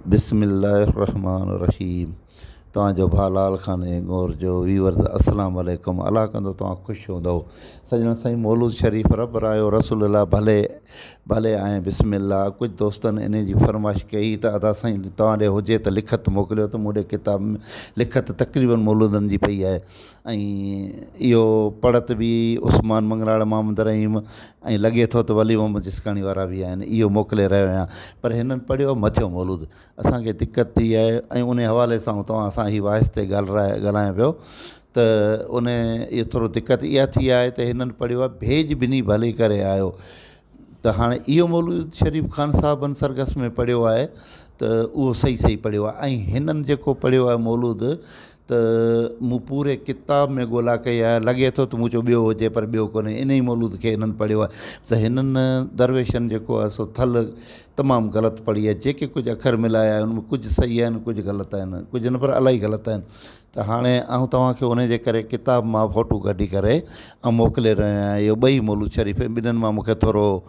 बिस्मिल्लाहिर्रहमानिर्रहीम। तव्हांजो भालाल खाने गौर जो वीवर्स अस्सलाम वालेकुम। अला कंदो तव्हां ख़ुशि हूंदव। सॼण साईं मौलूद शरीफ़ रब रायो रसूलुल्लाह भले भले ऐं बिस्मिल्लाह। कुझु दोस्तनि इन जी फरमाइश कई त अदा साईं तव्हां ॾे हुजे त लिखत मोकिलियो, त मूं ॾे किताब में लिखत तक़रीबन मौलूदनि जी पई आहे। ऐं इहो पढ़त बि उस्मान मंगराड़ मोहम्मद रहीम ऐं लॻे थो त वली मोहम्मद जिसकाणी वारा बि आहिनि। इहो मोकिले रहियो आहियां, पर हिननि पढ़ियो मथियो मौलूद। असांखे दिक़त थी आहे ऐं उन हवाले सां तव्हां सां ही वाइस ते ॻाल्हायां पियो त उन इहो थोरो दिक़त इहा थी आहे त हिननि पढ़ियो आहे भेज ॿिनी भली करे आयो। त हाणे इहो मौलूद शरीफ़ ख़ान साहिबनि सरगस में पढ़ियो आहे त उहो सही सही पढ़ियो आहे। ऐं हिननि जेको पढ़ियो आहे मौलूद त मूं पूरे किताब में ॻोल्हा कई आहे। लॻे थो त मूं चयो ॿियो हुजे, पर ॿियो कोन्हे। इन ई मौलूद खे हिननि पढ़ियो आहे त हिननि दरवेशनि जेको आहे सो थल तमामु ग़लति पढ़ी आहे। जेके कुझु अखर मिलाया आहिनि उन में कुझु सही आहिनि, कुझु ग़लति आहिनि, कुझु न पर इलाही ग़लति आहिनि। त हाणे आउं तव्हांखे उनजे करे किताब मां फ़ोटू कढी करे ऐं मोकिले रहियो आहियां। इहो ॿई मौलूद शरीफ़ ॿिन्हिनि मां मूंखे थोरो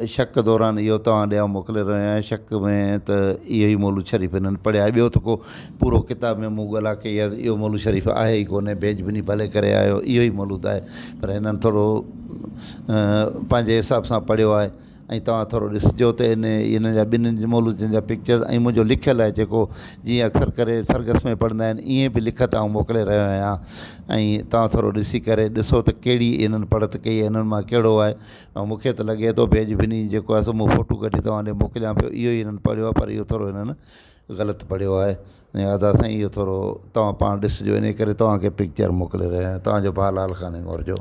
शक दौरान इहो तव्हां ॾियां मोकिले रहियो आहियां। शक में त इहो ई मौलूद शरीफ़ हिननि पढ़िया आहे। ॿियो त को पूरो किताब में मूं ॻोल्हा कई आहे इहो मौलूद शरीफ़ आहे ई कोन्हे। भेज ॿिनी भले करे आयो, इहो ई मौलूद आहे, पर हिननि थोरो पंहिंजे हिसाब सां पढ़ियो आहे। ऐं तव्हां थोरो ॾिसिजो त इन जा ॿिन्हिनि मौलूदनि जा पिक्चर्स ऐं मुंहिंजो लिखियलु आहे जेको जीअं अक्सर करे सरगस में पढ़ंदा आहिनि ईअं बि लिखत आउं मोकिले रहियो आहियां। ऐं तव्हां थोरो ॾिसी करे ॾिसो त कहिड़ी इन्हनि पढ़त कई आहे, हिननि मां कहिड़ो आहे। ऐं मूंखे त लॻे थो भेज ॿिनी जेको आहे सो मूं फ़ोटू कढी तव्हां ॾे मोकिलियां पियो, इहो ई हिननि पढ़ियो आहे, पर इहो थोरो हिननि ग़लति पढ़ियो आहे। ऐं अदा साईं इहो थोरो तव्हां पाण ॾिसिजो, इन करे तव्हांखे पिक्चर मोकिले रहिया आहियां। तव्हांजो भालाल खाने गौर जो।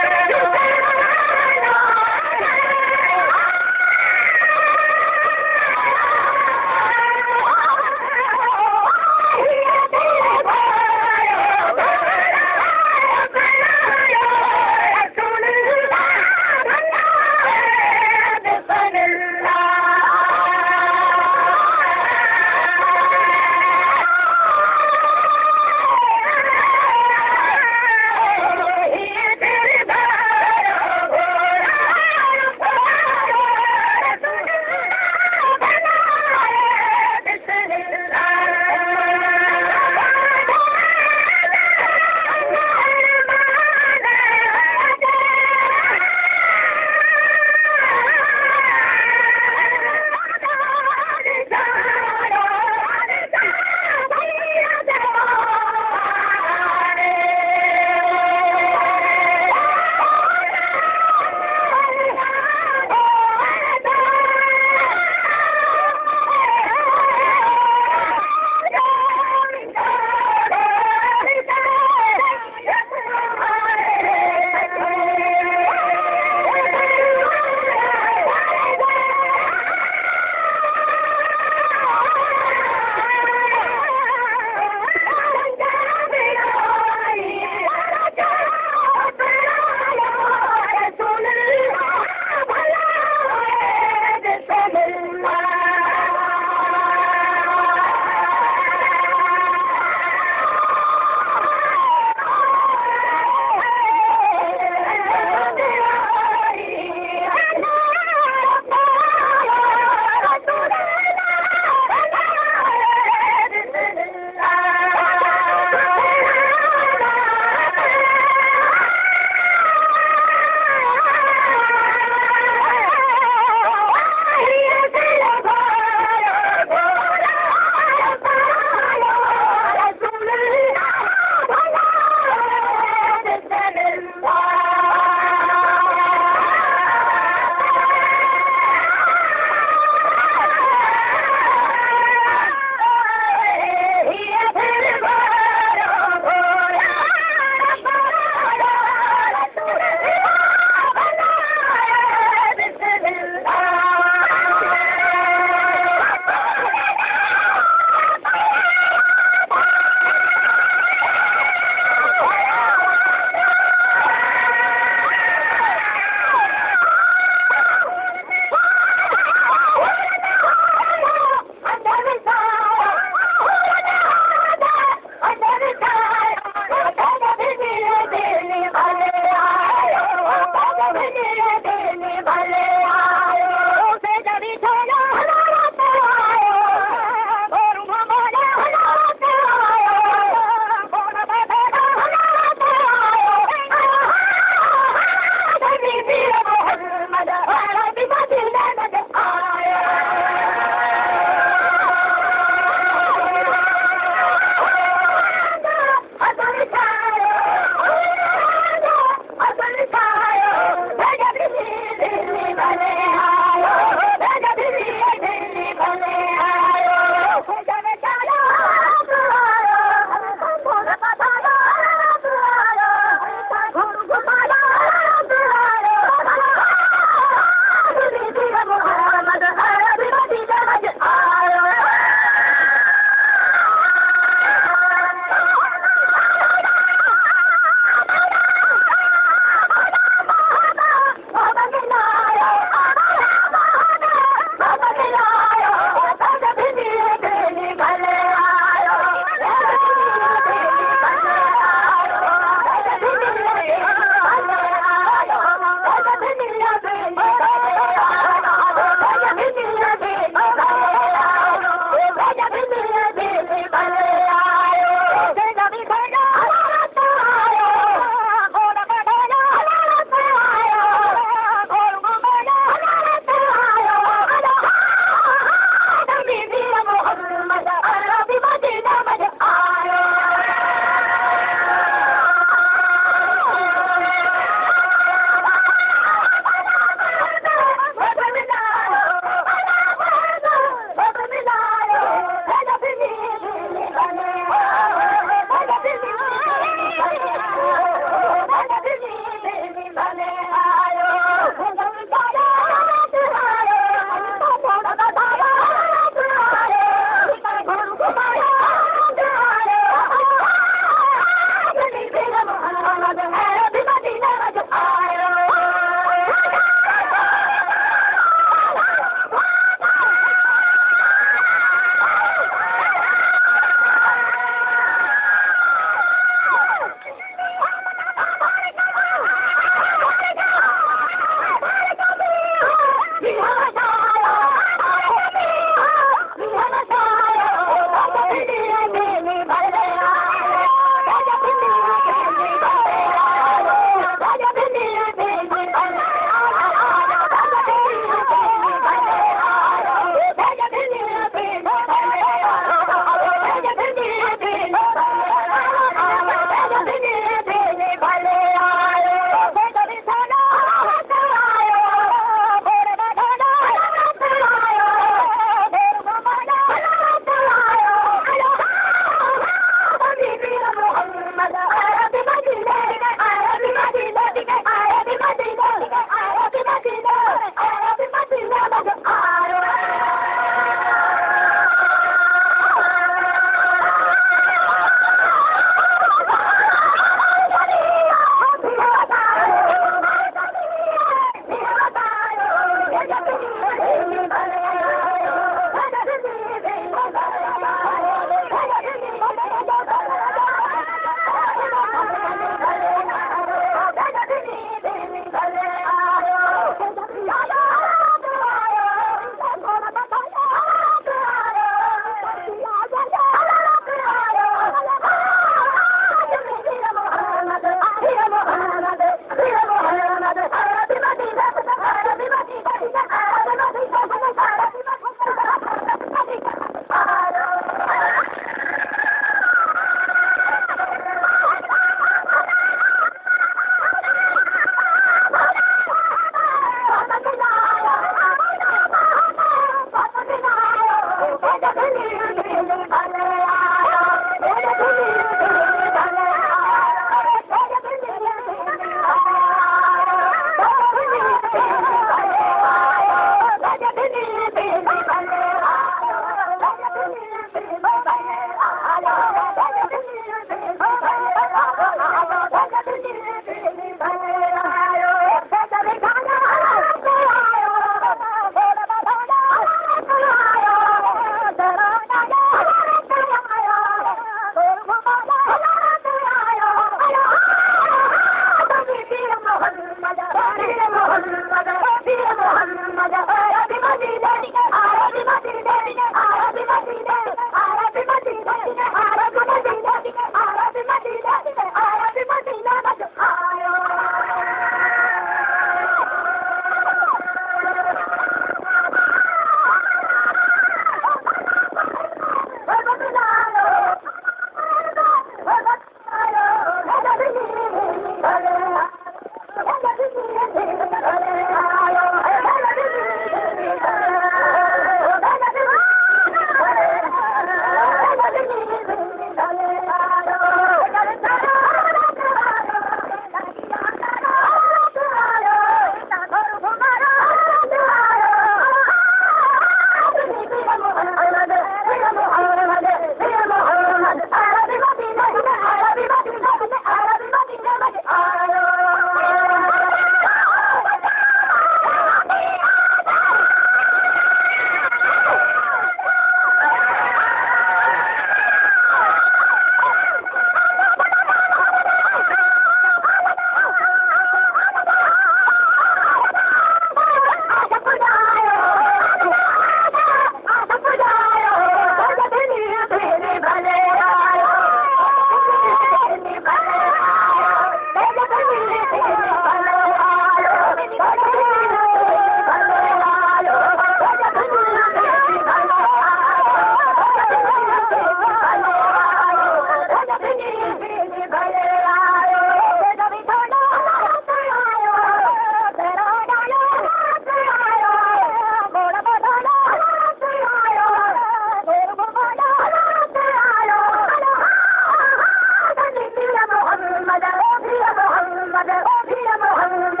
محمد